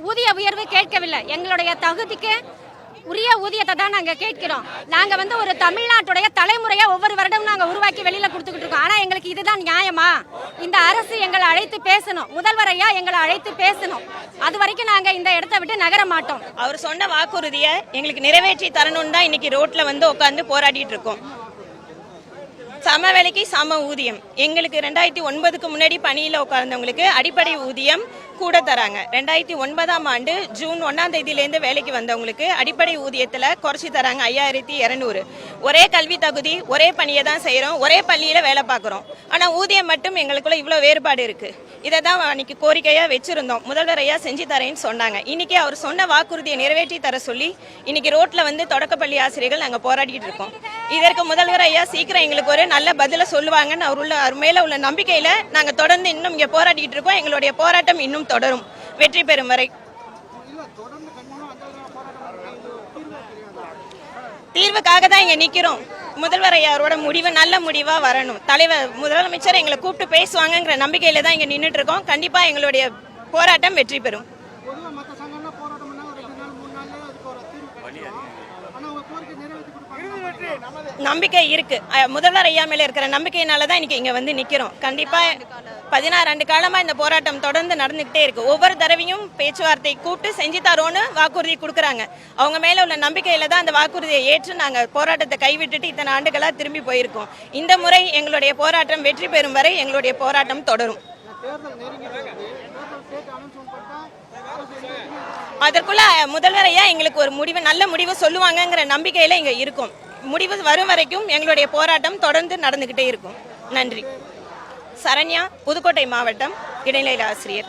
ஊதிய உயர்வு கேட்கவில்லை. எங்களுடைய தகுதிக்கு உரிய ஊதியத்தை தான் நாங்கள் கேட்கிறோம். நாங்கள் ஒரு தமிழ்நாட்டுடைய தலைமுறையாக ஒவ்வொரு வருடமும் நாங்கள் உருவாக்கி வெளியில் கொடுத்துக்கிட்டு இருக்கோம். ஆனால் எங்களுக்கு இதுதான் நியாயமா? இந்த அரசு எங்களை அழைத்து பேசணும், முதல்வரையா எங்களை அழைத்து பேசணும். அது வரைக்கும் நாங்கள் இந்த இடத்த விட்டு நகர மாட்டோம். அவர் சொன்ன வாக்குறுதியை எங்களுக்கு நிறைவேற்றி தரணும்னு தான் இன்னைக்கு ரோட்ல உட்காந்து போராடிட்டு இருக்கோம். சம வேலைக்கு சம ஊதியம். எங்களுக்கு 2009க்கு முன்னாடி பணியில் உட்கார்ந்தவங்களுக்கு அடிப்படை ஊதியம் கூட தராங்க. 2009ஆம் ஆண்டு ஜூன் 1ஆம் தேதியிலேருந்து வேலைக்கு வந்தவங்களுக்கு அடிப்படை ஊதியத்தில் குறைச்சி தராங்க 5200. ஒரே கல்வி தகுதி, ஒரே பணியை தான் செய்கிறோம், ஒரே பள்ளியில் வேலை பார்க்குறோம். ஆனால் ஊதியம் மட்டும் எங்களுக்குள்ள இவ்வளோ வேறுபாடு இருக்குது. இதை தான் அன்னைக்கு கோரிக்கையாக வச்சிருந்தோம். முதல்வர் ஐயா செஞ்சு தரேன்னு சொன்னாங்க. இன்னைக்கு அவர் சொன்ன வாக்குறுதியை நிறைவேற்றி தர சொல்லி இன்னைக்கு ரோட்ல தொடக்கப்பள்ளி ஆசிரியர்கள் நாங்கள் போராடிட்டு இருக்கோம். இதற்கு முதல்வர் ஐயா சீக்கிரம் எங்களுக்கு ஒரு நல்ல பதில சொல்லுவாங்கன்னு அவர் மேல உள்ள நம்பிக்கையில நாங்க தொடர்ந்து இன்னும் இங்க போராடிட்டு இருக்கோம். எங்களுடைய போராட்டம் இன்னும் தொடரும் வெற்றி பெறும் வரை. தீர்வுக்காக தான் இங்க நிக்கிறோம். முதல்வர் ஐயாரோட முடிவு நல்ல முடிவா வரணும். முதலமைச்சர் எங்களை கூப்பிட்டு பேசுவாங்கங்கிற நம்பிக்கையில தான் இங்க நின்றுட்டு இருக்கோம். கண்டிப்பா எங்களுடைய போராட்டம் வெற்றி பெறும். நம்பிக்கை இருக்கு. முதல்வர் ஐயா மேல இருக்கிற நம்பிக்கையினாலதான் இன்னைக்கு இங்க நிக்கிறோம். கண்டிப்பா 16 ஆண்டு காலமா இந்த போராட்டம் தொடர்ந்து நடந்துகிட்டே இருக்கு. ஒவ்வொரு தடவையும் பேச்சுவார்த்தை கூப்பிட்டு செஞ்சு தரோன்னு வாக்குறுதி கொடுக்குறாங்க. அவங்க மேல உள்ள நம்பிக்கையில தான் அந்த வாக்குறுதியை ஏற்று நாங்க போராட்டத்தை கைவிட்டுட்டு இத்தனை ஆண்டுகளா திரும்பி போயிருக்கோம். இந்த முறை எங்களுடைய போராட்டம் வெற்றி பெறும் வரை எங்களுடைய போராட்டம் தொடரும். அதற்குள்ள முதல்வர் ஐயா எங்களுக்கு ஒரு நல்ல முடிவு சொல்லுவாங்கங்கிற நம்பிக்கையில இங்க இருக்கும். முடிவு வரும் வரைக்கும் எங்களுடைய போராட்டம் தொடர்ந்து நடந்துகிட்டே இருக்கும். நன்றி. சரண்யா, புதுக்கோட்டை மாவட்டம் இடைநிலை ஆசிரியர்.